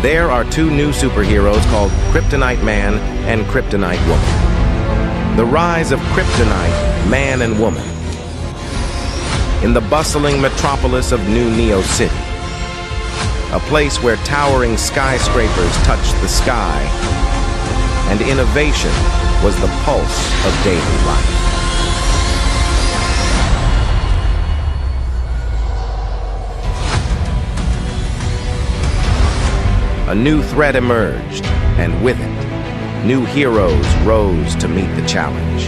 There are two new superheroes called Cryptonite Man and Cryptonite Woman. The rise of Cryptonite Man and Woman. In the bustling metropolis of New Neo City, a place where towering skyscrapers touched the sky, and innovation was the pulse of daily life. A new threat emerged, and with it, new heroes rose to meet the challenge.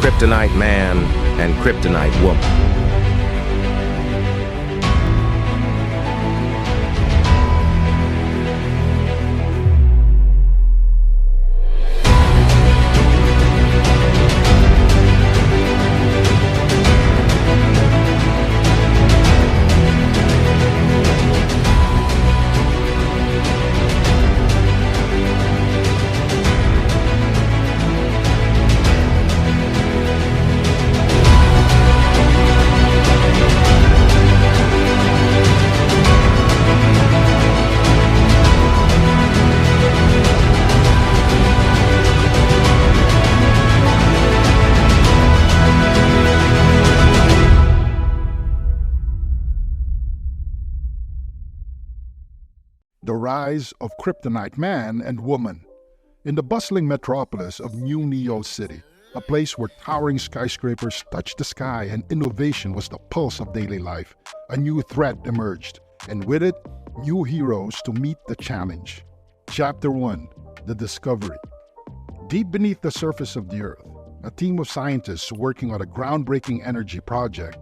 Cryptonite Man and Cryptonite Woman. The rise of Cryptonite Man and Woman. In the bustling metropolis of New Neo City, a place where towering skyscrapers touched the sky and innovation was the pulse of daily life, a new threat emerged, and with it, new heroes to meet the challenge. Chapter 1. The Discovery. Deep beneath the surface of the Earth, a team of scientists working on a groundbreaking energy project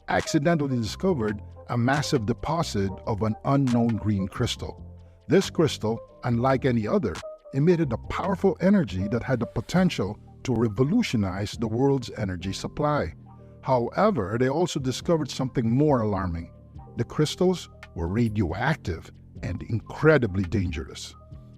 accidentally discovered a massive deposit of an unknown green crystal. This crystal, unlike any other, emitted a powerful energy that had the potential to revolutionize the world's energy supply. However, they also discovered something more alarming. The crystals were radioactive and incredibly dangerous.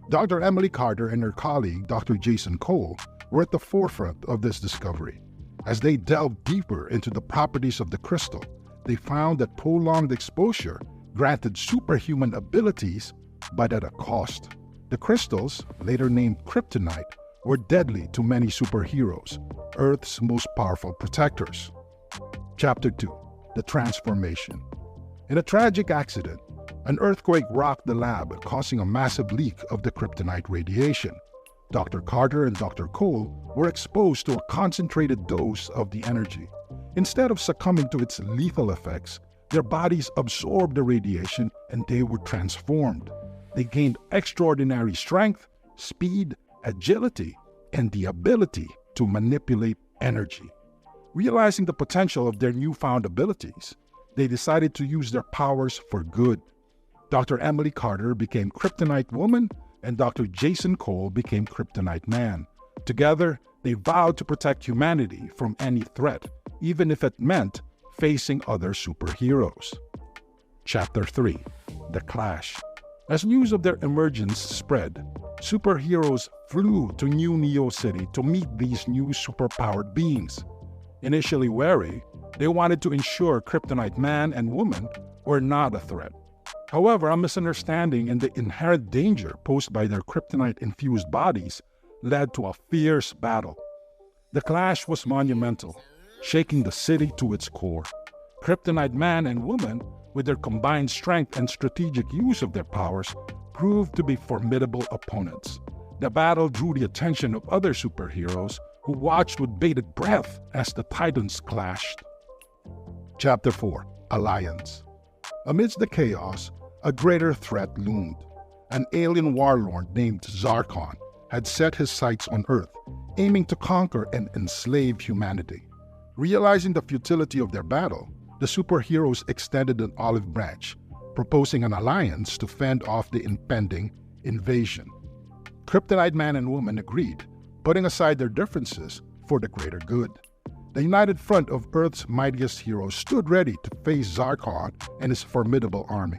Dr. Emily Carter and her colleague, Dr. Jason Cole, were at the forefront of this discovery. As they delved deeper into the properties of the crystal, they found that prolonged exposure granted superhuman abilities, but at a cost. The crystals, later named Cryptonite, were deadly to many superheroes, Earth's most powerful protectors. Chapter 2. The Transformation. In a tragic accident, an earthquake rocked the lab, causing a massive leak of the Cryptonite radiation. Dr. Carter and Dr. Cole were exposed to a concentrated dose of the energy. Instead of succumbing to its lethal effects, their bodies absorbed the radiation and they were transformed. They gained extraordinary strength, speed, agility, and the ability to manipulate energy. Realizing the potential of their newfound abilities, they decided to use their powers for good. Dr. Emily Carter became Cryptonite Woman, and Dr. Jason Cole became Cryptonite Man. Together, they vowed to protect humanity from any threat, even if it meant facing other superheroes. Chapter 3. The Clash. As news of their emergence spread, superheroes flew to New Neo City to meet these new superpowered beings. Initially wary, they wanted to ensure Cryptonite Man and Woman were not a threat. However, a misunderstanding and the inherent danger posed by their Kryptonite-infused bodies led to a fierce battle. The clash was monumental, shaking the city to its core. Cryptonite Man and Woman, with their combined strength and strategic use of their powers, proved to be formidable opponents. The battle drew the attention of other superheroes who watched with bated breath as the titans clashed. Chapter 4. Alliance. Amidst the chaos, a greater threat loomed. An alien warlord named Zarkon had set his sights on Earth, aiming to conquer and enslave humanity. Realizing the futility of their battle, the superheroes extended an olive branch, proposing an alliance to fend off the impending invasion. Cryptonite Man and Woman agreed, putting aside their differences for the greater good. The united front of Earth's mightiest heroes stood ready to face Zarkon and his formidable army.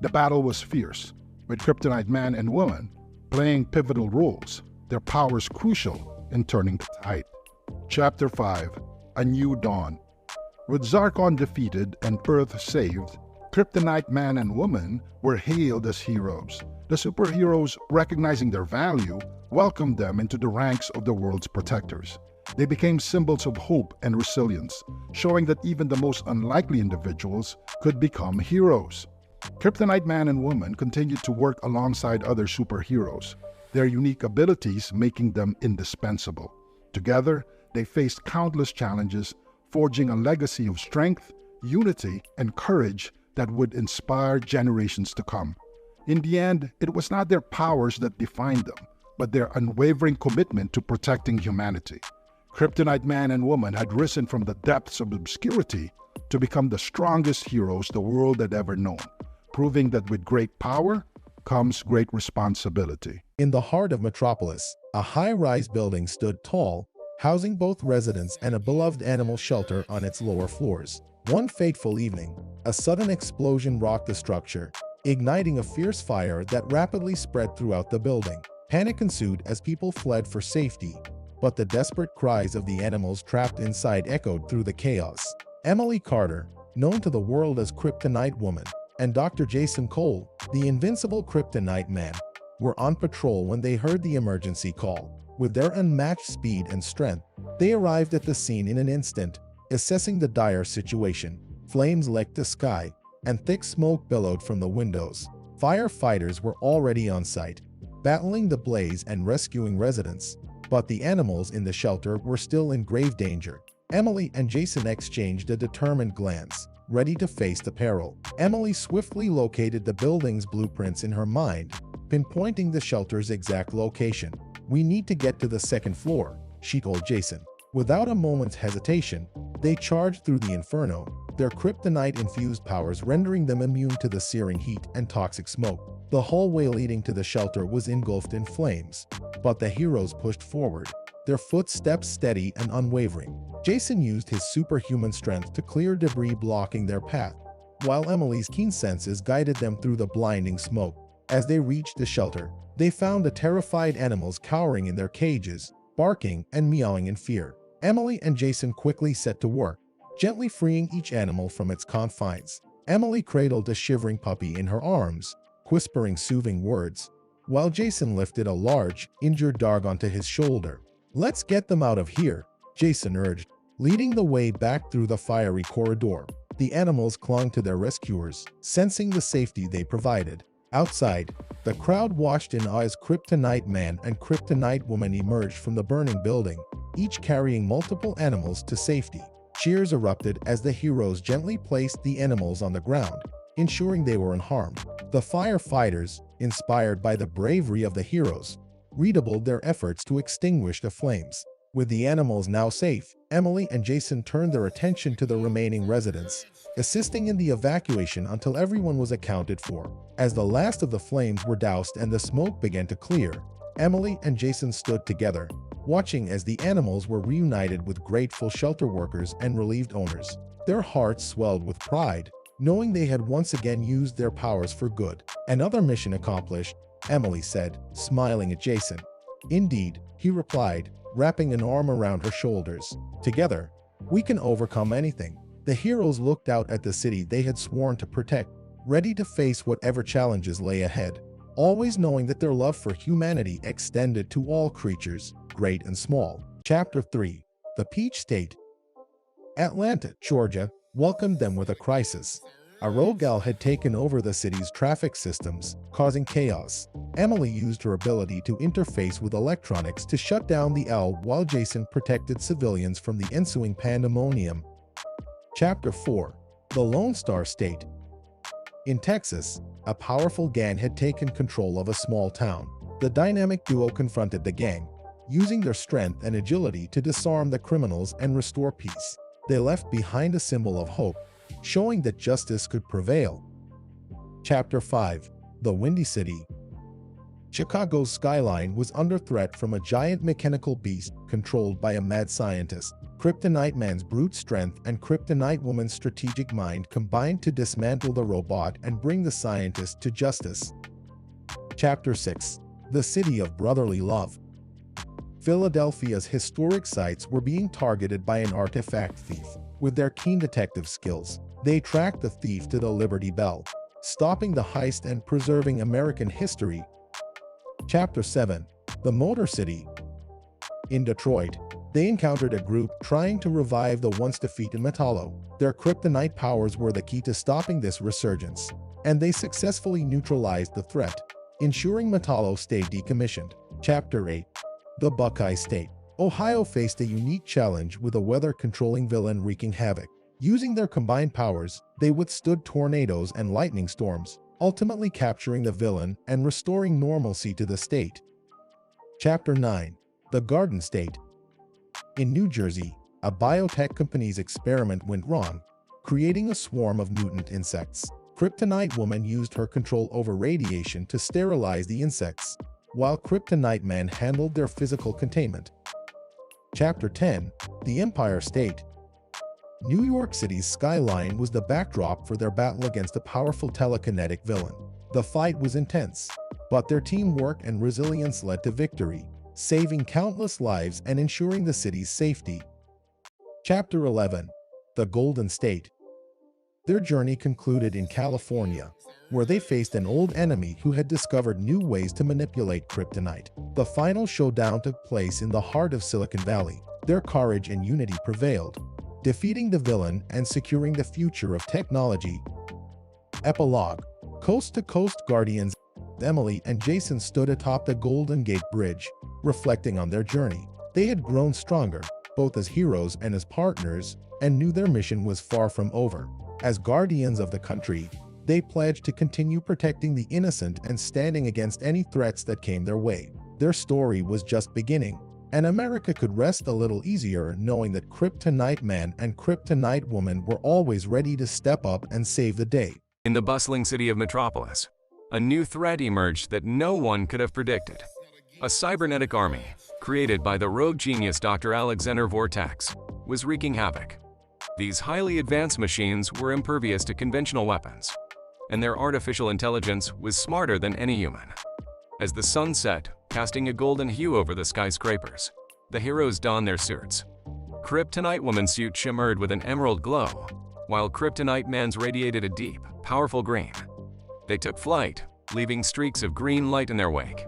The battle was fierce, with Cryptonite Man and Woman playing pivotal roles, their powers crucial in turning the tide. Chapter 5. A New Dawn. With Zarkon defeated and Earth saved, Cryptonite man and woman were hailed as heroes. The superheroes, recognizing their value, welcomed them into the ranks of the world's protectors. They became symbols of hope and resilience, showing that even the most unlikely individuals could become heroes. Cryptonite man and woman continued to work alongside other superheroes, their unique abilities making them indispensable. Together, they faced countless challenges, forging a legacy of strength, unity, and courage that would inspire generations to come. In the end, it was not their powers that defined them, but their unwavering commitment to protecting humanity. Cryptonite man and woman had risen from the depths of obscurity to become the strongest heroes the world had ever known, proving that with great power comes great responsibility. In the heart of Metropolis, a high-rise building stood tall, housing both residents and a beloved animal shelter on its lower floors. One fateful evening, a sudden explosion rocked the structure, igniting a fierce fire that rapidly spread throughout the building. Panic ensued as people fled for safety, but the desperate cries of the animals trapped inside echoed through the chaos. Emily Carter, known to the world as Cryptonite Woman, and Dr. Jason Cole, the invincible Cryptonite Man, were on patrol when they heard the emergency call. With their unmatched speed and strength, they arrived at the scene in an instant, assessing the dire situation. Flames licked the sky, and thick smoke billowed from the windows. Firefighters were already on site, battling the blaze and rescuing residents, but the animals in the shelter were still in grave danger. Emily and Jason exchanged a determined glance, ready to face the peril. Emily swiftly located the building's blueprints in her mind, pinpointing the shelter's exact location. "We need to get to the second floor," she told Jason. Without a moment's hesitation, they charged through the inferno, their kryptonite-infused powers rendering them immune to the searing heat and toxic smoke. The hallway leading to the shelter was engulfed in flames, but the heroes pushed forward, their footsteps steady and unwavering. Jason used his superhuman strength to clear debris blocking their path, while Emily's keen senses guided them through the blinding smoke. As they reached the shelter, they found the terrified animals cowering in their cages, barking and meowing in fear. Emily and Jason quickly set to work, gently freeing each animal from its confines. Emily cradled a shivering puppy in her arms, whispering soothing words, while Jason lifted a large, injured dog onto his shoulder. "Let's get them out of here," Jason urged, leading the way back through the fiery corridor. The animals clung to their rescuers, sensing the safety they provided. Outside, the crowd watched in awe as Cryptonite Man and Cryptonite Woman emerged from the burning building, each carrying multiple animals to safety. Cheers erupted as the heroes gently placed the animals on the ground, ensuring they were unharmed. The firefighters, inspired by the bravery of the heroes, redoubled their efforts to extinguish the flames. With the animals now safe, Emily and Jason turned their attention to the remaining residents, assisting in the evacuation until everyone was accounted for. As the last of the flames were doused and the smoke began to clear, Emily and Jason stood together, watching as the animals were reunited with grateful shelter workers and relieved owners. Their hearts swelled with pride, knowing they had once again used their powers for good. "Another mission accomplished," Emily said, smiling at Jason. "Indeed," he replied, wrapping an arm around her shoulders. "Together, we can overcome anything." The heroes looked out at the city they had sworn to protect, ready to face whatever challenges lay ahead, always knowing that their love for humanity extended to all creatures, great and small. Chapter 3. The Peach State. Atlanta, Georgia, welcomed them with a crisis. A rogue owl had taken over the city's traffic systems, causing chaos. Emily used her ability to interface with electronics to shut down the owl while Jason protected civilians from the ensuing pandemonium. Chapter 4. The Lone Star State. In Texas, a powerful gang had taken control of a small town. The dynamic duo confronted the gang, using their strength and agility to disarm the criminals and restore peace. They left behind a symbol of hope, showing that justice could prevail. Chapter 5. The Windy City. Chicago's skyline was under threat from a giant mechanical beast controlled by a mad scientist. Cryptonite Man's brute strength and Cryptonite Woman's strategic mind combined to dismantle the robot and bring the scientist to justice. Chapter 6. The City of Brotherly Love. Philadelphia's historic sites were being targeted by an artifact thief. With their keen detective skills, They tracked the thief to the Liberty Bell, stopping the heist and preserving American history. Chapter 7. The Motor City. In Detroit, they encountered a group trying to revive the once defeated Metallo. Their kryptonite powers were the key to stopping this resurgence, and they successfully neutralized the threat, ensuring Metallo stayed decommissioned. Chapter 8. The Buckeye State. Ohio faced a unique challenge with a weather-controlling villain wreaking havoc. Using their combined powers, they withstood tornadoes and lightning storms, ultimately capturing the villain and restoring normalcy to the state. Chapter 9. The Garden State. In New Jersey, a biotech company's experiment went wrong, creating a swarm of mutant insects. Cryptonite Woman used her control over radiation to sterilize the insects, while Cryptonite Man handled their physical containment. Chapter 10. The Empire State. New York City's skyline was the backdrop for their battle against a powerful telekinetic villain. The fight was intense, but their teamwork and resilience led to victory, saving countless lives and ensuring the city's safety. Chapter 11. The Golden State. Their journey concluded in California, where they faced an old enemy who had discovered new ways to manipulate kryptonite. The final showdown took place in the heart of Silicon Valley. Their courage and unity prevailed, defeating the villain and securing the future of technology. Epilogue. Coast-to-coast guardians Emily and Jason stood atop the Golden Gate Bridge, reflecting on their journey. They had grown stronger, both as heroes and as partners, and knew their mission was far from over. As guardians of the country, they pledged to continue protecting the innocent and standing against any threats that came their way. Their story was just beginning, and America could rest a little easier knowing that Cryptonite Man and Cryptonite Woman were always ready to step up and save the day. In the bustling city of Metropolis, a new threat emerged that no one could have predicted. A cybernetic army, created by the rogue genius Dr. Alexander Vortex, was wreaking havoc. These highly advanced machines were impervious to conventional weapons, and their artificial intelligence was smarter than any human. As the sun set, casting a golden hue over the skyscrapers, the heroes donned their suits. Cryptonite Woman's suit shimmered with an emerald glow, while Cryptonite Man's radiated a deep, powerful green. They took flight, leaving streaks of green light in their wake.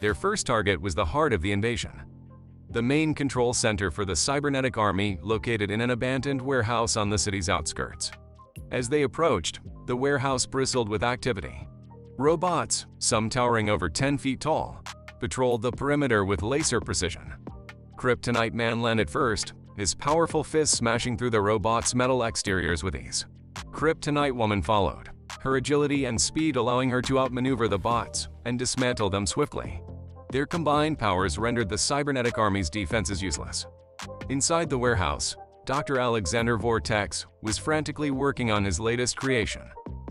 Their first target was the heart of the invasion, the main control center for the cybernetic army located in an abandoned warehouse on the city's outskirts. As they approached, the warehouse bristled with activity. Robots, some towering over 10 feet tall, patrolled the perimeter with laser precision. Cryptonite Man landed first, his powerful fists smashing through the robots' metal exteriors with ease. Cryptonite Woman followed, her agility and speed allowing her to outmaneuver the bots and dismantle them swiftly. Their combined powers rendered the cybernetic army's defenses useless. Inside the warehouse, Dr. Alexander Vortex was frantically working on his latest creation,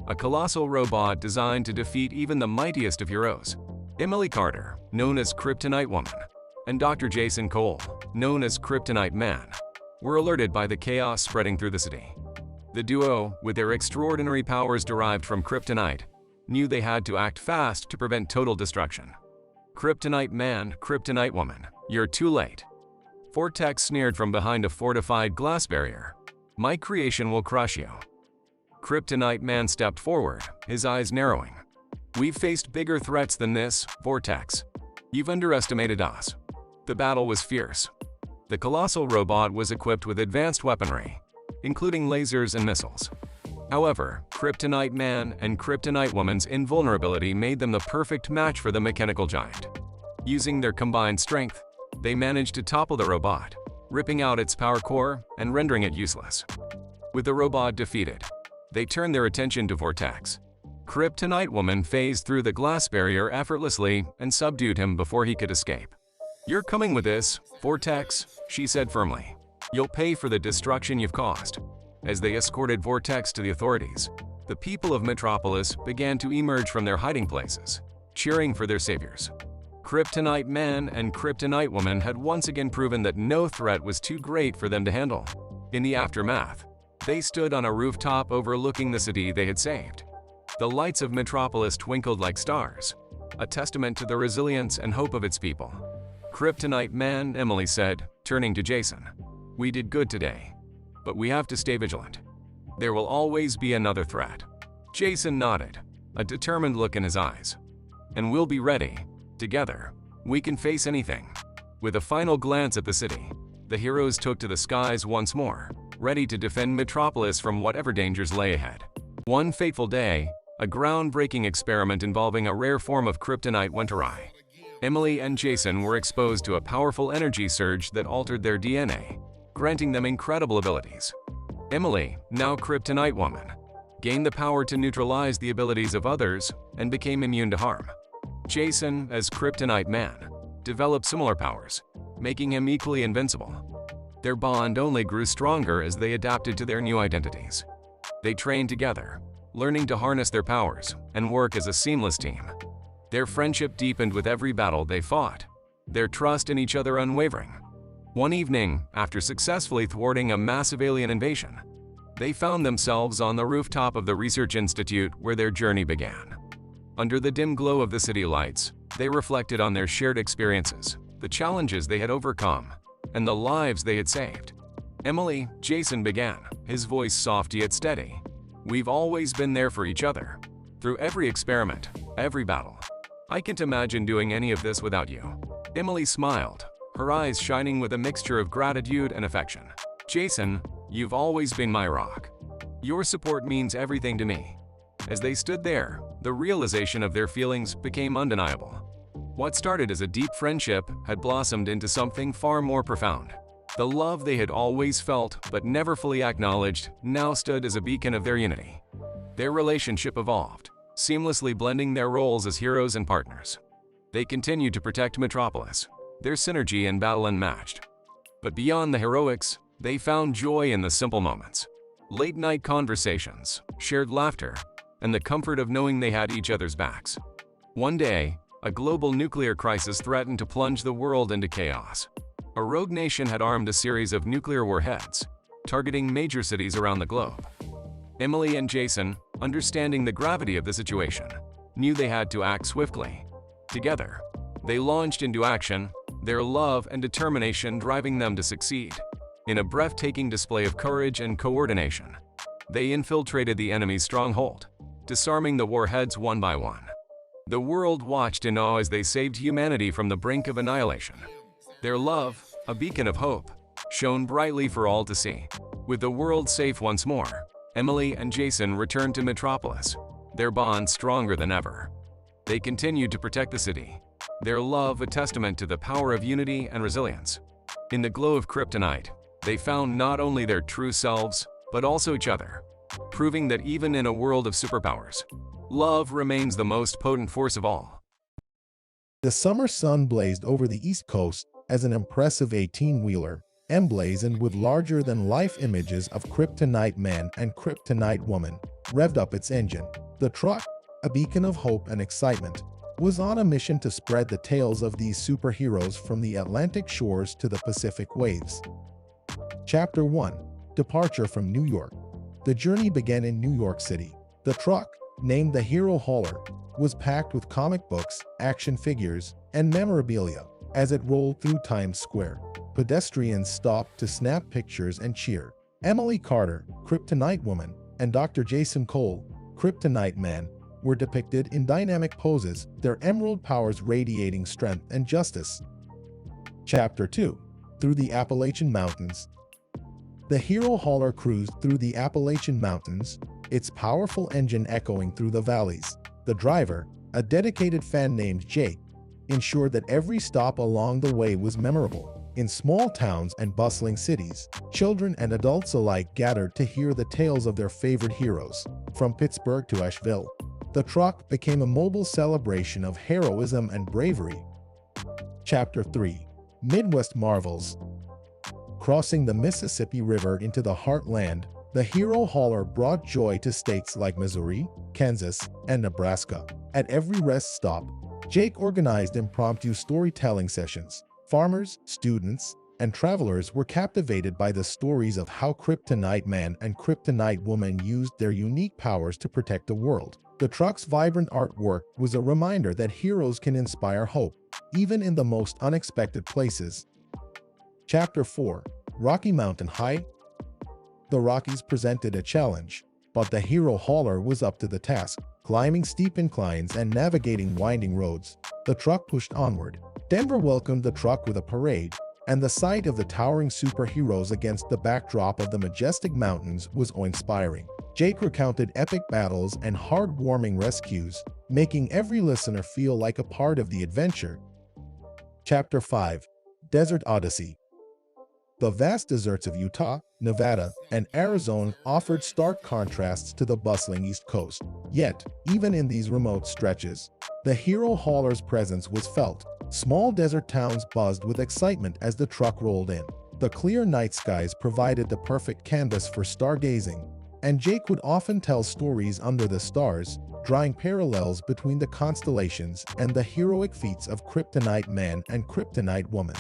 a colossal robot designed to defeat even the mightiest of heroes. Emily Carter, known as Cryptonite Woman, and Dr. Jason Cole, known as Cryptonite Man, were alerted by the chaos spreading through the city. The duo, with their extraordinary powers derived from kryptonite, knew they had to act fast to prevent total destruction. Cryptonite Man, Cryptonite Woman, you're too late. Vortex sneered from behind a fortified glass barrier. My creation will crush you. Cryptonite Man stepped forward, his eyes narrowing. We've faced bigger threats than this, Vortex. You've underestimated us. The battle was fierce. The colossal robot was equipped with advanced weaponry, including lasers and missiles. However, Cryptonite Man and Cryptonite Woman's invulnerability made them the perfect match for the mechanical giant. Using their combined strength, they managed to topple the robot, ripping out its power core and rendering it useless. With the robot defeated, they turned their attention to Vortex. Cryptonite Woman phased through the glass barrier effortlessly and subdued him before he could escape. You're coming with this, Vortex, she said firmly. You'll pay for the destruction you've caused. As they escorted Vortex to the authorities, the people of Metropolis began to emerge from their hiding places, cheering for their saviors. Cryptonite Man and Cryptonite Woman had once again proven that no threat was too great for them to handle. In the aftermath, they stood on a rooftop overlooking the city they had saved. The lights of Metropolis twinkled like stars, a testament to the resilience and hope of its people. Cryptonite Man, Emily said, turning to Jason. We did good today, but we have to stay vigilant. There will always be another threat. Jason nodded, a determined look in his eyes. And we'll be ready. Together, we can face anything. With a final glance at the city, the heroes took to the skies once more, ready to defend Metropolis from whatever dangers lay ahead. One fateful day, a groundbreaking experiment involving a rare form of kryptonite went awry. Emily and Jason were exposed to a powerful energy surge that altered their DNA, granting them incredible abilities. Emily, now Cryptonite Woman, gained the power to neutralize the abilities of others and became immune to harm. Jason, as Cryptonite Man, developed similar powers, making him equally invincible. Their bond only grew stronger as they adapted to their new identities. They trained together, learning to harness their powers and work as a seamless team. Their friendship deepened with every battle they fought, their trust in each other unwavering. One evening, after successfully thwarting a massive alien invasion, they found themselves on the rooftop of the research institute where their journey began. Under the dim glow of the city lights, they reflected on their shared experiences, the challenges they had overcome, and the lives they had saved. Emily, Jason began, his voice soft yet steady. We've always been there for each other. Through every experiment, every battle. I can't imagine doing any of this without you. Emily smiled, her eyes shining with a mixture of gratitude and affection. Jason, you've always been my rock. Your support means everything to me. As they stood there, the realization of their feelings became undeniable. What started as a deep friendship had blossomed into something far more profound. The love they had always felt but never fully acknowledged now stood as a beacon of their unity. Their relationship evolved, seamlessly blending their roles as heroes and partners. They continued to protect Metropolis, their synergy in battle unmatched. But beyond the heroics, they found joy in the simple moments. Late-night conversations, shared laughter, and the comfort of knowing they had each other's backs. One day, a global nuclear crisis threatened to plunge the world into chaos. A rogue nation had armed a series of nuclear warheads, targeting major cities around the globe. Emily and Jason, understanding the gravity of the situation, knew they had to act swiftly. Together, they launched into action, their love and determination driving them to succeed. In a breathtaking display of courage and coordination, they infiltrated the enemy's stronghold, disarming the warheads one by one. The world watched in awe as they saved humanity from the brink of annihilation. Their love, a beacon of hope, shone brightly for all to see. With the world safe once more, Emily and Jason returned to Metropolis, their bond stronger than ever. They continued to protect the city, their love a testament to the power of unity and resilience. In the glow of Cryptonite, they found not only their true selves, but also each other, proving that even in a world of superpowers, love remains the most potent force of all. The summer sun blazed over the East Coast as an impressive 18-wheeler, emblazoned with larger-than-life images of Cryptonite Man and Cryptonite Woman, revved up its engine. The truck, a beacon of hope and excitement, was on a mission to spread the tales of these superheroes from the Atlantic shores to the Pacific waves. Chapter 1. Departure from New York. The journey began in New York City. The truck, named the Hero Hauler, was packed with comic books, action figures, and memorabilia. As it rolled through Times Square, pedestrians stopped to snap pictures and cheer. Emily Carter, Cryptonite Woman, and Dr. Jason Cole, Cryptonite Man, were depicted in dynamic poses, their emerald powers radiating strength and justice. Chapter 2. Through the Appalachian Mountains. The Hero Hauler cruised through the Appalachian Mountains, its powerful engine echoing through the valleys. The driver, a dedicated fan named Jake, ensured that every stop along the way was memorable. In small towns and bustling cities, children and adults alike gathered to hear the tales of their favorite heroes. From Pittsburgh to Asheville, the truck became a mobile celebration of heroism and bravery. Chapter 3. Midwest Marvels. Crossing the Mississippi River into the heartland, the Hero Hauler brought joy to states like Missouri, Kansas, and Nebraska. At every rest stop, Jake organized impromptu storytelling sessions. Farmers, students, and travelers were captivated by the stories of how Cryptonite Man and Cryptonite Woman used their unique powers to protect the world. The truck's vibrant artwork was a reminder that heroes can inspire hope, even in the most unexpected places. Chapter 4. Rocky Mountain High. The Rockies presented a challenge, but the hero hauler was up to the task. Climbing steep inclines and navigating winding roads, the truck pushed onward. Denver welcomed the truck with a parade, and the sight of the towering superheroes against the backdrop of the majestic mountains was awe-inspiring. Jake recounted epic battles and heartwarming rescues, making every listener feel like a part of the adventure. Chapter 5: Desert Odyssey. The vast deserts of Utah, Nevada, and Arizona offered stark contrasts to the bustling East Coast. Yet, even in these remote stretches, the hero hauler's presence was felt. Small desert towns buzzed with excitement as the truck rolled in. The clear night skies provided the perfect canvas for stargazing, and Jake would often tell stories under the stars, drawing parallels between the constellations and the heroic feats of Cryptonite Man and Cryptonite Woman.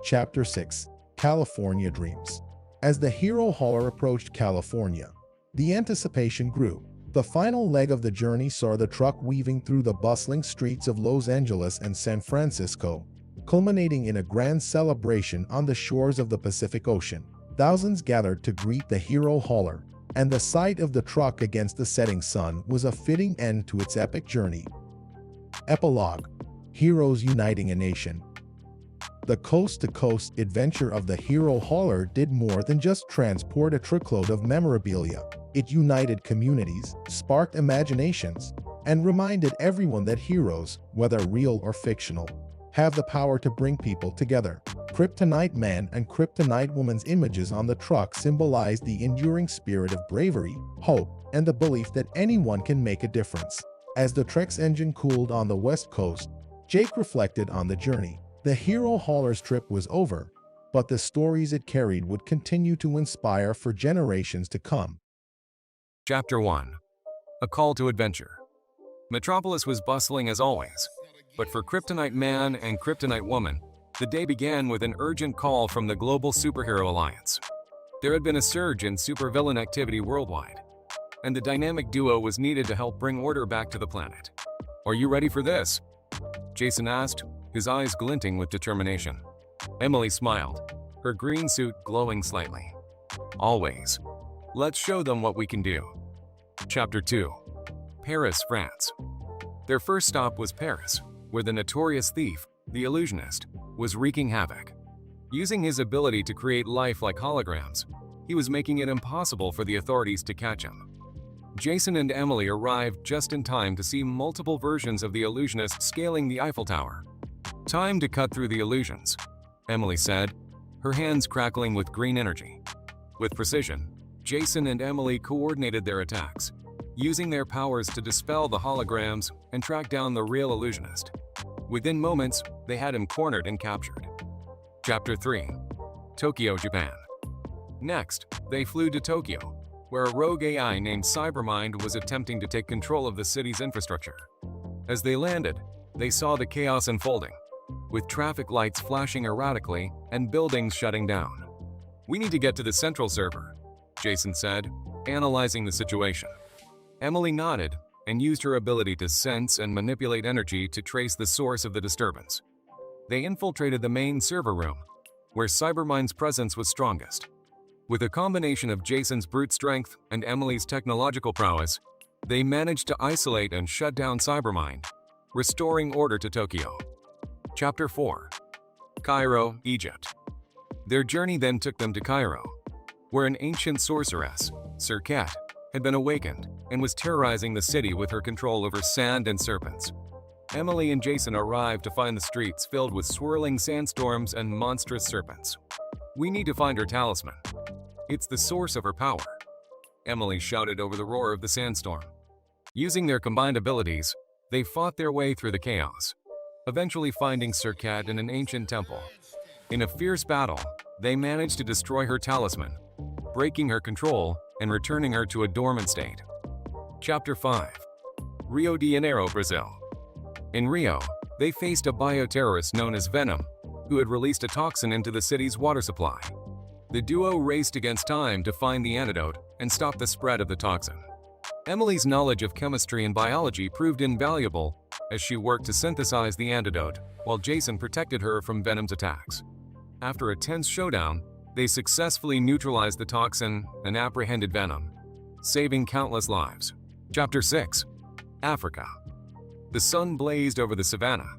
Chapter 6: California Dreams. As the hero hauler approached California, the anticipation grew. The final leg of the journey saw the truck weaving through the bustling streets of Los Angeles and San Francisco, culminating in a grand celebration on the shores of the Pacific Ocean. Thousands gathered to greet the hero hauler, and the sight of the truck against the setting sun was a fitting end to its epic journey. Epilogue: Heroes Uniting a Nation. The coast-to-coast adventure of the hero hauler did more than just transport a truckload of memorabilia. It united communities, sparked imaginations, and reminded everyone that heroes, whether real or fictional, have the power to bring people together. Cryptonite Man and Cryptonite Woman's images on the truck symbolized the enduring spirit of bravery, hope, and the belief that anyone can make a difference. As the truck's engine cooled on the West Coast, Jake reflected on the journey. The hero hauler's trip was over, but the stories it carried would continue to inspire for generations to come. Chapter 1: A Call to Adventure. Metropolis was bustling as always, but for Cryptonite Man and Cryptonite Woman, the day began with an urgent call from the Global Superhero Alliance. There had been a surge in supervillain activity worldwide, and the dynamic duo was needed to help bring order back to the planet. "Are you ready for this?" Jason asked, his eyes glinting with determination. Emily smiled, her green suit glowing slightly. "Always. Let's show them what we can do." Chapter 2: Paris, France. Their first stop was Paris, where the notorious thief, the illusionist, was wreaking havoc. Using his ability to create life-like holograms, he was making it impossible for the authorities to catch him. Jason and Emily arrived just in time to see multiple versions of the illusionist scaling the Eiffel Tower. "Time to cut through the illusions," Emily said, her hands crackling with green energy. With precision, Jason and Emily coordinated their attacks, using their powers to dispel the holograms and track down the real illusionist. Within moments, they had him cornered and captured. Chapter 3: Tokyo, Japan. Next, they flew to Tokyo, where a rogue AI named Cybermind was attempting to take control of the city's infrastructure. As they landed, they saw the chaos unfolding, with traffic lights flashing erratically and buildings shutting down. "We need to get to the central server," Jason said, analyzing the situation. Emily nodded and used her ability to sense and manipulate energy to trace the source of the disturbance. They infiltrated the main server room, where Cybermind's presence was strongest. With a combination of Jason's brute strength and Emily's technological prowess, they managed to isolate and shut down Cybermind, restoring order to Tokyo. Chapter 4: Cairo, Egypt. Their journey then took them to Cairo, where an ancient sorceress, Serket, had been awakened and was terrorizing the city with her control over sand and serpents. Emily and Jason arrived to find the streets filled with swirling sandstorms and monstrous serpents. "We need to find her talisman. It's the source of her power," Emily shouted over the roar of the sandstorm. Using their combined abilities, they fought their way through the chaos, eventually finding Serket in an ancient temple. In a fierce battle, they managed to destroy her talisman, breaking her control and returning her to a dormant state. Chapter 5: Rio de Janeiro, Brazil. In Rio, they faced a bioterrorist known as Venom, who had released a toxin into the city's water supply. The duo raced against time to find the antidote and stop the spread of the toxin. Emily's knowledge of chemistry and biology proved invaluable as she worked to synthesize the antidote, while Jason protected her from Venom's attacks. After a tense showdown, They successfully neutralized the toxin and apprehended venom, saving countless lives. Chapter 6. Africa. The sun blazed over the savannah,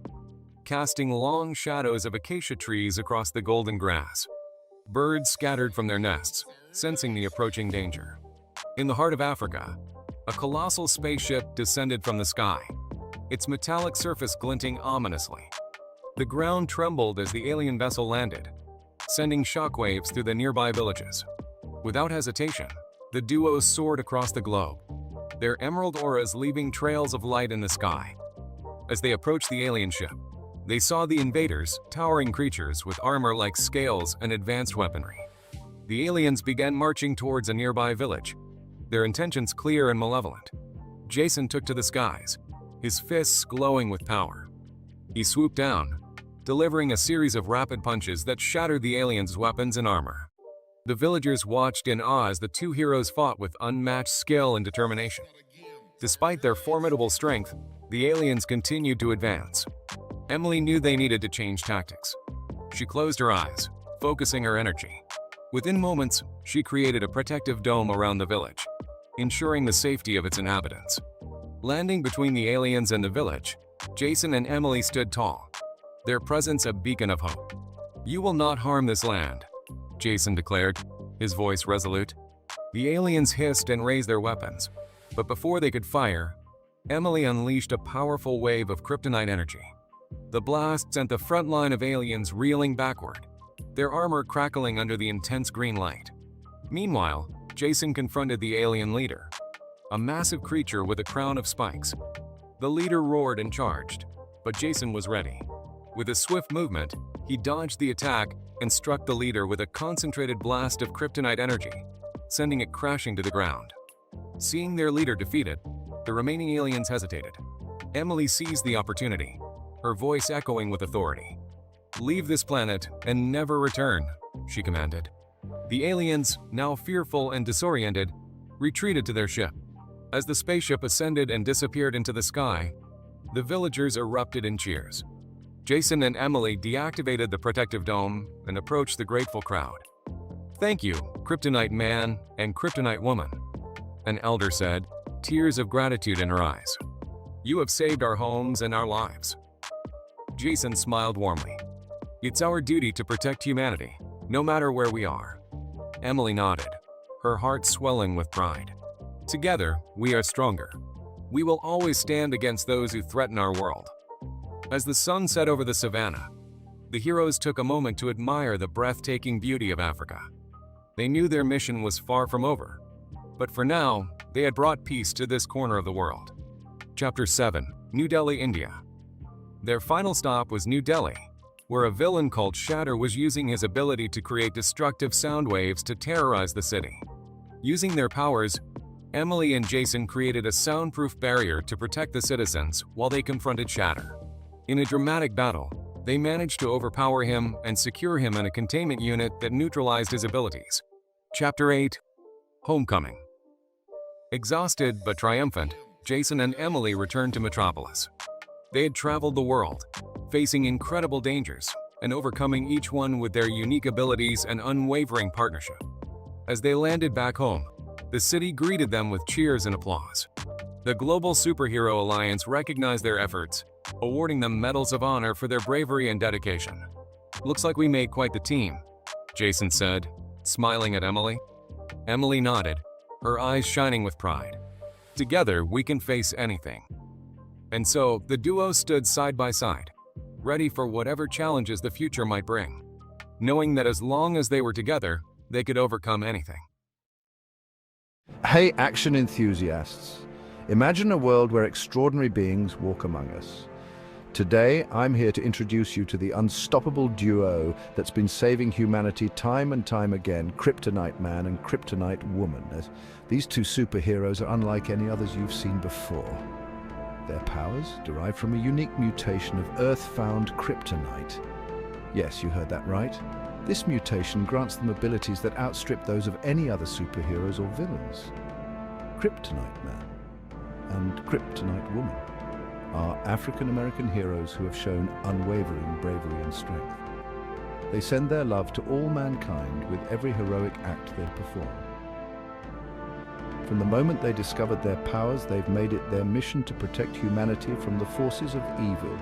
casting long shadows of acacia trees across the golden grass. Birds scattered from their nests, sensing the approaching danger. In the heart of Africa, a colossal spaceship descended from the sky, its metallic surface glinting ominously. The ground trembled as the alien vessel landed, sending shockwaves through the nearby villages. Without hesitation, the duo soared across the globe, their emerald auras leaving trails of light in the sky. As they approached the alien ship, they saw the invaders, towering creatures with armor like scales and advanced weaponry. The aliens began marching towards a nearby village, their intentions clear and malevolent. Jason took to the skies, his fists glowing with power. He swooped down, delivering a series of rapid punches that shattered the aliens' weapons and armor. The villagers watched in awe as the two heroes fought with unmatched skill and determination. Despite their formidable strength, the aliens continued to advance. Emily knew they needed to change tactics. She closed her eyes, focusing her energy. Within moments, she created a protective dome around the village, ensuring the safety of its inhabitants. Landing between the aliens and the village, Jason and Emily stood tall, their presence a beacon of hope. "You will not harm this land," Jason declared, his voice resolute. The aliens hissed and raised their weapons, but before they could fire, Emily unleashed a powerful wave of kryptonite energy. The blast sent the front line of aliens reeling backward, their armor crackling under the intense green light. Meanwhile, Jason confronted the alien leader, a massive creature with a crown of spikes. The leader roared and charged, but Jason was ready. With a swift movement, he dodged the attack and struck the leader with a concentrated blast of kryptonite energy, sending it crashing to the ground. Seeing their leader defeated, the remaining aliens hesitated. Emily seized the opportunity, her voice echoing with authority. "Leave this planet and never return," she commanded. The aliens, now fearful and disoriented, retreated to their ship. As the spaceship ascended and disappeared into the sky, the villagers erupted in cheers. Jason and Emily deactivated the protective dome and approached the grateful crowd. "Thank you, Cryptonite man and Cryptonite woman," an elder said, tears of gratitude in her eyes. "You have saved our homes and our lives." Jason smiled warmly. "It's our duty to protect humanity, no matter where we are." Emily nodded, her heart swelling with pride. "Together, we are stronger. We will always stand against those who threaten our world." As the sun set over the savannah, the heroes took a moment to admire the breathtaking beauty of Africa. They knew their mission was far from over, but for now, they had brought peace to this corner of the world. Chapter 7. New Delhi, India. Their final stop was New Delhi, where a villain called Shatter was using his ability to create destructive sound waves to terrorize the city. Using their powers, Emily and Jason created a soundproof barrier to protect the citizens while they confronted Shatter. In a dramatic battle, they managed to overpower him and secure him in a containment unit that neutralized his abilities. Chapter 8. Homecoming. Exhausted but triumphant, Jason and Emily returned to Metropolis. They had traveled the world, facing incredible dangers and overcoming each one with their unique abilities and unwavering partnership. As they landed back home, the city greeted them with cheers and applause. The Global Superhero Alliance recognized their efforts, awarding them medals of honor for their bravery and dedication. "Looks like we made quite the team," Jason said, smiling at Emily. Emily nodded, her eyes shining with pride. "Together, we can face anything." And so, the duo stood side by side, ready for whatever challenges the future might bring, knowing that as long as they were together, they could overcome anything. Hey, action enthusiasts. Imagine a world where extraordinary beings walk among us. Today, I'm here to introduce you to the unstoppable duo that's been saving humanity time and time again, Cryptonite Man and Cryptonite Woman. These two superheroes are unlike any others you've seen before. Their powers derive from a unique mutation of Earth-found kryptonite. Yes, you heard that right. This mutation grants them abilities that outstrip those of any other superheroes or villains. Cryptonite Man and Cryptonite Woman are African-American heroes who have shown unwavering bravery and strength. They send their love to all mankind with every heroic act they perform. From the moment they discovered their powers, they've made it their mission to protect humanity from the forces of evil.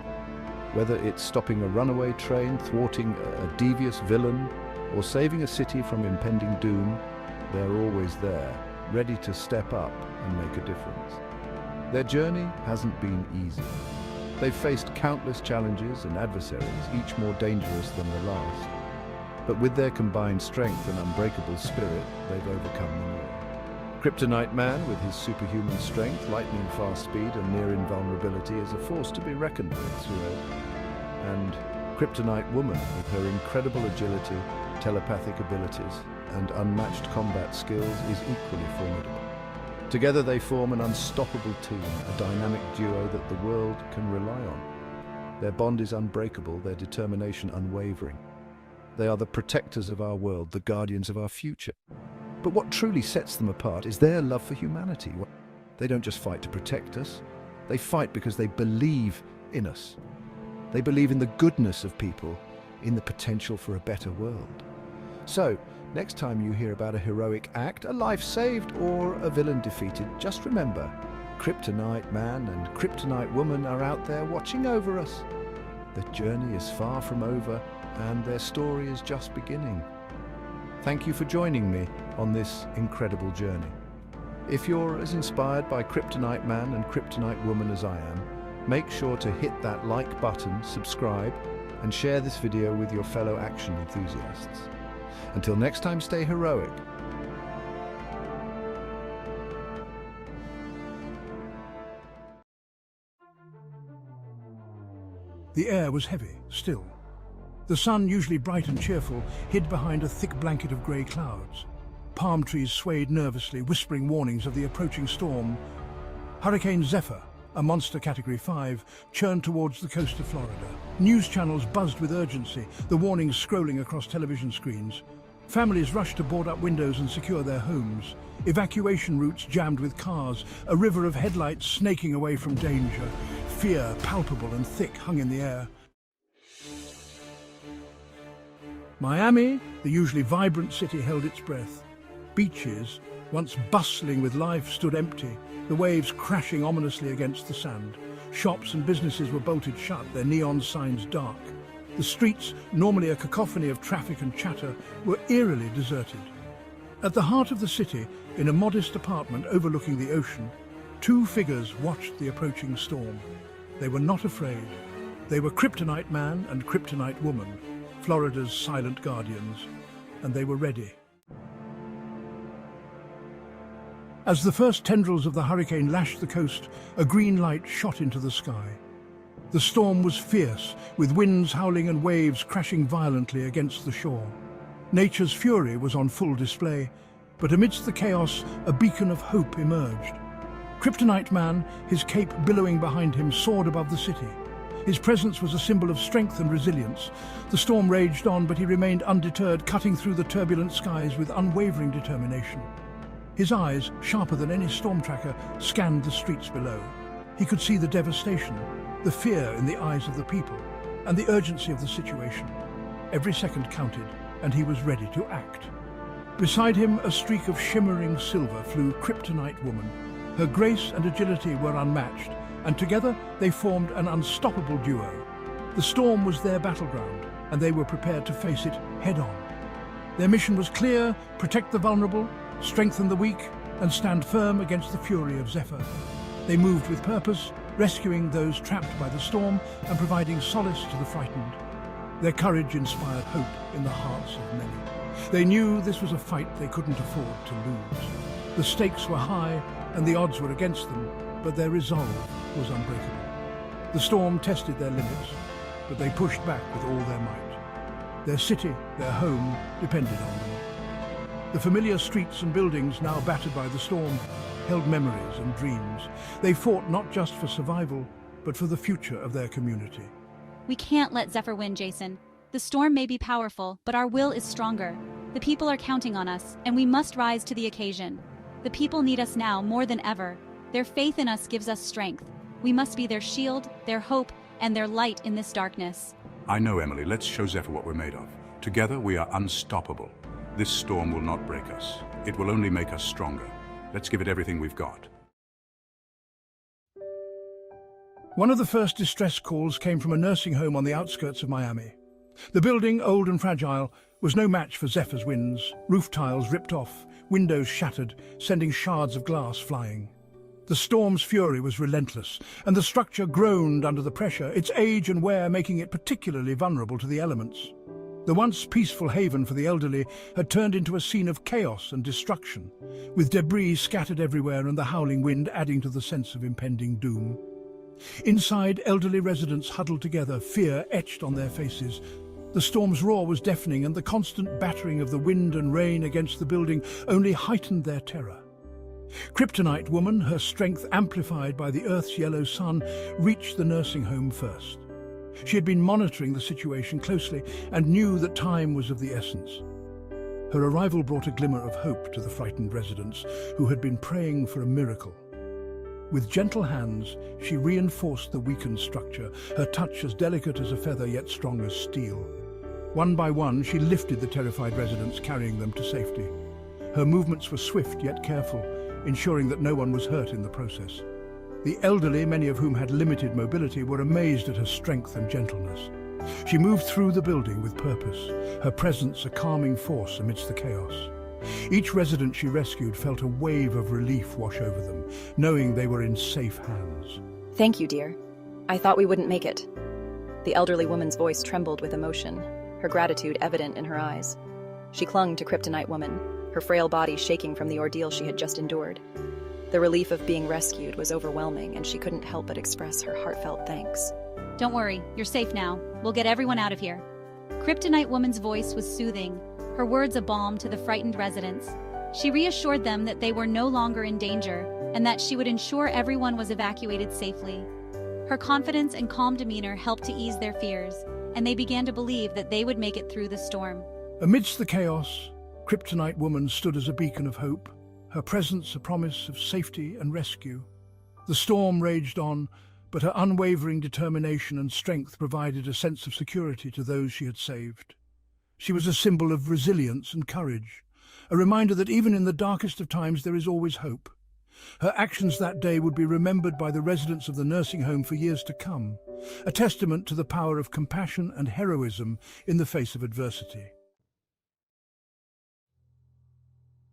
Whether it's stopping a runaway train, thwarting a devious villain, or saving a city from impending doom, they're always there, ready to step up and make a difference. Their journey hasn't been easy. They've faced countless challenges and adversaries, each more dangerous than the last. But with their combined strength and unbreakable spirit, they've overcome them all. Cryptonite Man, with his superhuman strength, lightning-fast speed and near invulnerability, is a force to be reckoned with throughout. And Cryptonite Woman, with her incredible agility, telepathic abilities, and unmatched combat skills, is equally formidable. Together they form an unstoppable team, a dynamic duo that the world can rely on. Their bond is unbreakable, their determination unwavering. They are the protectors of our world, the guardians of our future. But what truly sets them apart is their love for humanity. They don't just fight to protect us, they fight because they believe in us. They believe in the goodness of people, in the potential for a better world. So, next time you hear about a heroic act, a life saved, or a villain defeated, just remember, Cryptonite Man and Cryptonite Woman are out there watching over us. The journey is far from over, and their story is just beginning. Thank you for joining me on this incredible journey. If you're as inspired by Cryptonite Man and Cryptonite Woman as I am, make sure to hit that like button, subscribe, and share this video with your fellow action enthusiasts. Until next time, stay heroic. The air was heavy, still. The sun, usually bright and cheerful, hid behind a thick blanket of grey clouds. Palm trees swayed nervously, whispering warnings of the approaching storm. Hurricane Zepha, a monster Category 5, churned towards the coast of Florida. News channels buzzed with urgency, the warnings scrolling across television screens. Families rushed to board up windows and secure their homes. Evacuation routes jammed with cars, a river of headlights snaking away from danger. Fear, palpable and thick, hung in the air. Miami, the usually vibrant city, held its breath. Beaches, once bustling with life, stood empty, the waves crashing ominously against the sand. Shops and businesses were bolted shut, their neon signs dark. The streets, normally a cacophony of traffic and chatter, were eerily deserted. At the heart of the city, in a modest apartment overlooking the ocean, two figures watched the approaching storm. They were not afraid. They were Cryptonite Man and Cryptonite Woman, Florida's silent guardians, and they were ready. As the first tendrils of the hurricane lashed the coast, a green light shot into the sky. The storm was fierce, with winds howling and waves crashing violently against the shore. Nature's fury was on full display, but amidst the chaos, a beacon of hope emerged. Cryptonite Man, his cape billowing behind him, soared above the city. His presence was a symbol of strength and resilience. The storm raged on, but he remained undeterred, cutting through the turbulent skies with unwavering determination. His eyes, sharper than any storm tracker, scanned the streets below. He could see the devastation, the fear in the eyes of the people, and the urgency of the situation. Every second counted, and he was ready to act. Beside him, a streak of shimmering silver flew Cryptonite Woman. Her grace and agility were unmatched, and together they formed an unstoppable duo. The storm was their battleground, and they were prepared to face it head-on. Their mission was clear: protect the vulnerable, strengthen the weak, and stand firm against the fury of Zepha. They moved with purpose, rescuing those trapped by the storm and providing solace to the frightened. Their courage inspired hope in the hearts of many. They knew this was a fight they couldn't afford to lose. The stakes were high and the odds were against them, but their resolve was unbreakable. The storm tested their limits, but they pushed back with all their might. Their city, their home, depended on them. The familiar streets and buildings, now battered by the storm, held memories and dreams. They fought not just for survival, but for the future of their community. We can't let Zephyr win, Jason. The storm may be powerful, but our will is stronger. The people are counting on us, and we must rise to the occasion. The people need us now more than ever. Their faith in us gives us strength. We must be their shield, their hope, and their light in this darkness. I know, Emily. Let's show Zephyr what we're made of. Together we are unstoppable. This storm will not break us. It will only make us stronger. Let's give it everything we've got. One of the first distress calls came from a nursing home on the outskirts of Miami. The building, old and fragile, was no match for Zepha's winds. Roof tiles ripped off, windows shattered, sending shards of glass flying. The storm's fury was relentless, and the structure groaned under the pressure, its age and wear making it particularly vulnerable to the elements. The once peaceful haven for the elderly had turned into a scene of chaos and destruction, with debris scattered everywhere and the howling wind adding to the sense of impending doom. Inside, elderly residents huddled together, fear etched on their faces. The storm's roar was deafening, and the constant battering of the wind and rain against the building only heightened their terror. Cryptonite woman, her strength amplified by the Earth's yellow sun, reached the nursing home first. She had been monitoring the situation closely and knew that time was of the essence. Her arrival brought a glimmer of hope to the frightened residents who had been praying for a miracle. With gentle hands, she reinforced the weakened structure, her touch as delicate as a feather yet strong as steel. One by one, she lifted the terrified residents, carrying them to safety. Her movements were swift yet careful, ensuring that no one was hurt in the process. The elderly, many of whom had limited mobility, were amazed at her strength and gentleness. She moved through the building with purpose, her presence a calming force amidst the chaos. Each resident she rescued felt a wave of relief wash over them, knowing they were in safe hands. Thank you, dear. I thought we wouldn't make it. The elderly woman's voice trembled with emotion, her gratitude evident in her eyes. She clung to Cryptonite woman, her frail body shaking from the ordeal she had just endured. The relief of being rescued was overwhelming, and she couldn't help but express her heartfelt thanks. Don't worry, you're safe now. We'll get everyone out of here. Cryptonite woman's voice was soothing, her words a balm to the frightened residents. She reassured them that they were no longer in danger and that she would ensure everyone was evacuated safely. Her confidence and calm demeanor helped to ease their fears, and they began to believe that they would make it through the storm. Amidst the chaos, Cryptonite woman stood as a beacon of hope, her presence a promise of safety and rescue. The storm raged on, but her unwavering determination and strength provided a sense of security to those she had saved. She was a symbol of resilience and courage, a reminder that even in the darkest of times there is always hope. Her actions that day would be remembered by the residents of the nursing home for years to come, a testament to the power of compassion and heroism in the face of adversity.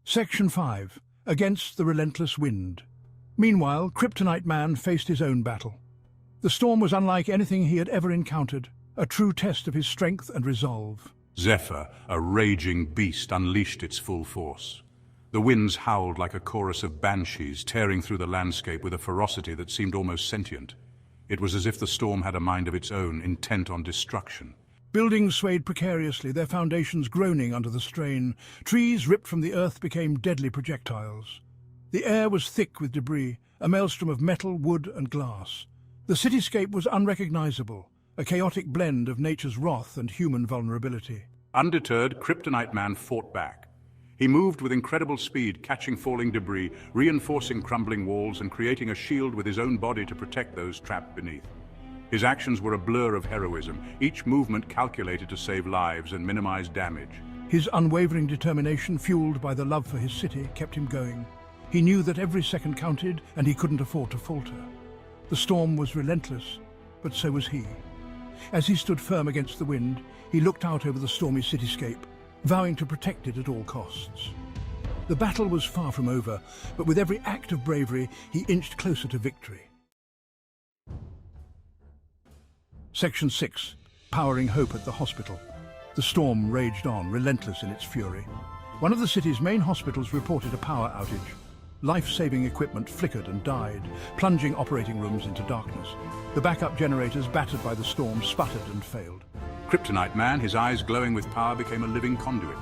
Section 5. Against the Relentless Wind. Meanwhile, Cryptonite Man faced his own battle. The storm was unlike anything he had ever encountered, a true test of his strength and resolve. Zepha, a raging beast, unleashed its full force. The winds howled like a chorus of banshees, tearing through the landscape with a ferocity that seemed almost sentient. It was as if the storm had a mind of its own, intent on destruction. Buildings swayed precariously, their foundations groaning under the strain. Trees ripped from the earth became deadly projectiles. The air was thick with debris, a maelstrom of metal, wood, and glass. The cityscape was unrecognizable, a chaotic blend of nature's wrath and human vulnerability. Undeterred, Cryptonite Man fought back. He moved with incredible speed, catching falling debris, reinforcing crumbling walls, and creating a shield with his own body to protect those trapped beneath. His actions were a blur of heroism, each movement calculated to save lives and minimize damage. His unwavering determination, fueled by the love for his city, kept him going. He knew that every second counted, and he couldn't afford to falter. The storm was relentless, but so was he. As he stood firm against the wind, he looked out over the stormy cityscape, vowing to protect it at all costs. The battle was far from over, but with every act of bravery, he inched closer to victory. Section 6. Powering hope at the hospital. The storm raged on, relentless in its fury. One of the city's main hospitals reported a power outage. Life-saving equipment flickered and died, plunging operating rooms into darkness. The backup generators, battered by the storm, sputtered and failed. Cryptonite Man, his eyes glowing with power, became a living conduit.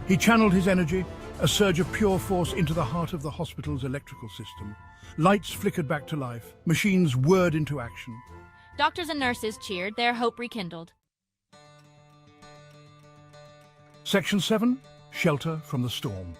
He channeled his energy, a surge of pure force into the heart of the hospital's electrical system. Lights flickered back to life, machines whirred into action. Doctors and nurses cheered, their hope rekindled. Section 7. Shelter from the storm.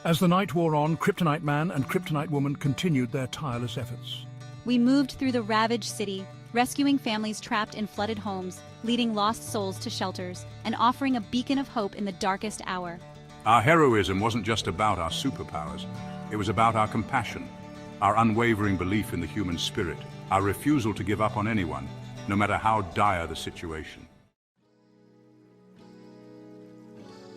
As the night wore on, Cryptonite Man and Cryptonite Woman continued their tireless efforts. We moved through the ravaged city, rescuing families trapped in flooded homes, leading lost souls to shelters, and offering a beacon of hope in the darkest hour. Our heroism wasn't just about our superpowers. It was about our compassion, our unwavering belief in the human spirit, our refusal to give up on anyone, no matter how dire the situation.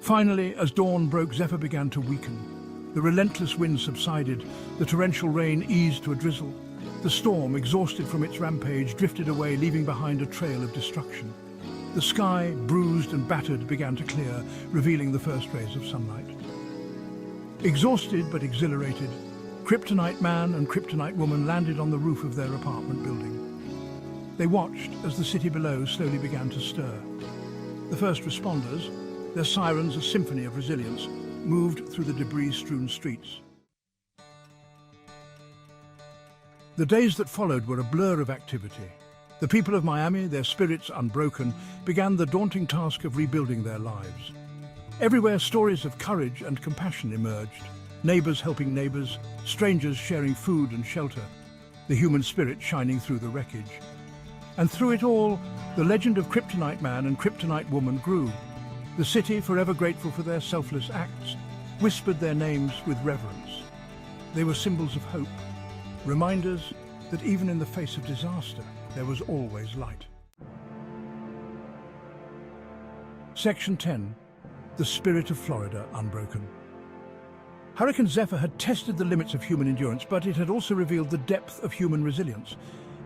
Finally, as dawn broke, Zepha began to weaken. The relentless wind subsided, the torrential rain eased to a drizzle. The storm, exhausted from its rampage, drifted away, leaving behind a trail of destruction. The sky, bruised and battered, began to clear, revealing the first rays of sunlight. Exhausted but exhilarated, Cryptonite man and Cryptonite woman landed on the roof of their apartment building. They watched as the city below slowly began to stir. The first responders, their sirens a symphony of resilience, moved through the debris-strewn streets. The days that followed were a blur of activity. The people of Miami, their spirits unbroken, began the daunting task of rebuilding their lives. Everywhere stories of courage and compassion emerged. Neighbors helping neighbors, strangers sharing food and shelter, the human spirit shining through the wreckage. And through it all, the legend of Cryptonite man and Cryptonite woman grew. The city, forever grateful for their selfless acts, whispered their names with reverence. They were symbols of hope, reminders that even in the face of disaster, there was always light. Section 10. The Spirit of Florida Unbroken. Hurricane Zepha had tested the limits of human endurance, but it had also revealed the depth of human resilience.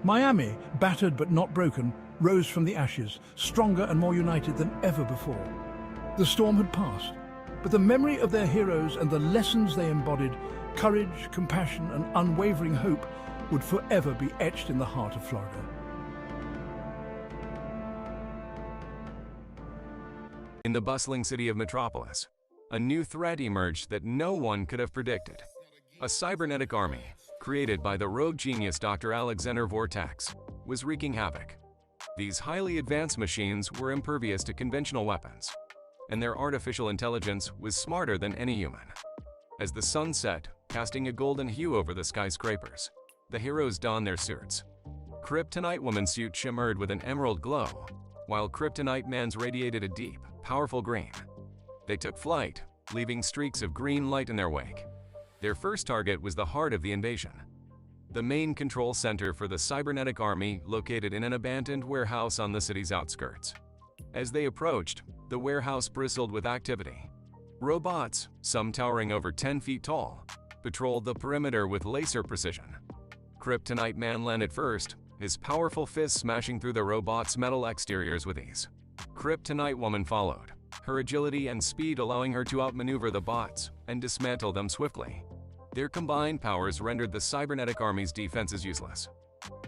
Miami, battered but not broken, rose from the ashes, stronger and more united than ever before. The storm had passed, but the memory of their heroes and the lessons they embodied, courage, compassion, and unwavering hope, would forever be etched in the heart of Florida. In the bustling city of Metropolis, a new threat emerged that no one could have predicted. A cybernetic army, created by the rogue genius Dr. Alexander Vortex, was wreaking havoc. These highly advanced machines were impervious to conventional weapons, and their artificial intelligence was smarter than any human. As the sun set, casting a golden hue over the skyscrapers, the heroes donned their suits. Cryptonite woman's suit shimmered with an emerald glow, while Cryptonite man's radiated a deep, powerful green. They took flight, leaving streaks of green light in their wake. Their first target was the heart of the invasion, the main control center for the cybernetic army located in an abandoned warehouse on the city's outskirts. As they approached, the warehouse bristled with activity. Robots, some towering over 10 feet tall, patrolled the perimeter with laser precision. Cryptonite man landed first, his powerful fists smashing through the robots' metal exteriors with ease. Cryptonite woman followed, her agility and speed allowing her to outmaneuver the bots and dismantle them swiftly. Their combined powers rendered the cybernetic army's defenses useless.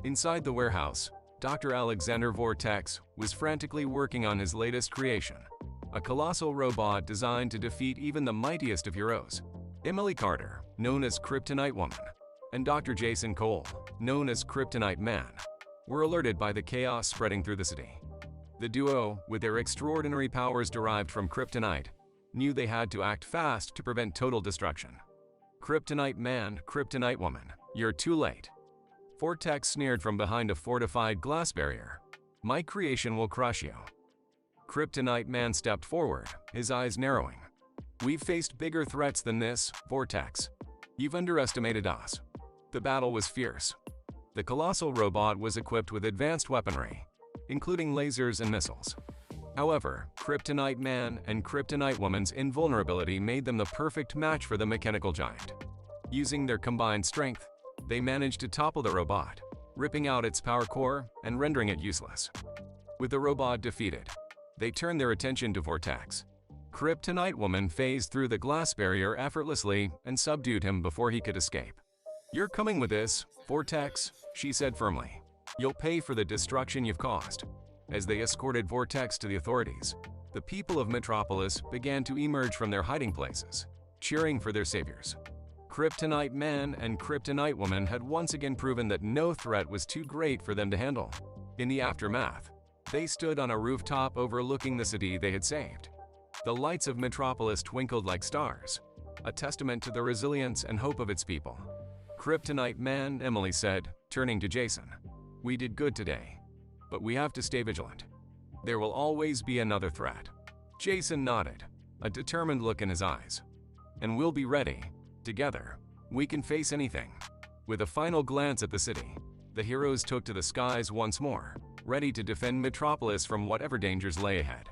Inside the warehouse, Dr. Alexander Vortex was frantically working on his latest creation, a colossal robot designed to defeat even the mightiest of heroes. Emily Carter, known as Cryptonite Woman, and Dr. Jason Cole, known as Cryptonite Man, were alerted by the chaos spreading through the city. The duo, with their extraordinary powers derived from Cryptonite, knew they had to act fast to prevent total destruction. Cryptonite Man, Cryptonite Woman, you're too late. Vortex sneered from behind a fortified glass barrier. My creation will crush you. Cryptonite Man stepped forward, his eyes narrowing. We've faced bigger threats than this, Vortex. You've underestimated us. The battle was fierce. The colossal robot was equipped with advanced weaponry, including lasers and missiles. However, Cryptonite Man and Cryptonite Woman's invulnerability made them the perfect match for the mechanical giant. Using their combined strength, they managed to topple the robot, ripping out its power core and rendering it useless. With the robot defeated, they turned their attention to Vortex. Cryptonite Woman phased through the glass barrier effortlessly and subdued him before he could escape. You're coming with this, Vortex, she said firmly. You'll pay for the destruction you've caused. As they escorted Vortex to the authorities, the people of Metropolis began to emerge from their hiding places, cheering for their saviors. Cryptonite Man and Cryptonite Woman had once again proven that no threat was too great for them to handle. In the aftermath, they stood on a rooftop overlooking the city they had saved. The lights of Metropolis twinkled like stars, a testament to the resilience and hope of its people. Cryptonite Man, Emily said, turning to Jason. We did good today, but we have to stay vigilant. There will always be another threat. Jason nodded, a determined look in his eyes. And we'll be ready. Together, we can face anything. With a final glance at the city, the heroes took to the skies once more, ready to defend Metropolis from whatever dangers lay ahead.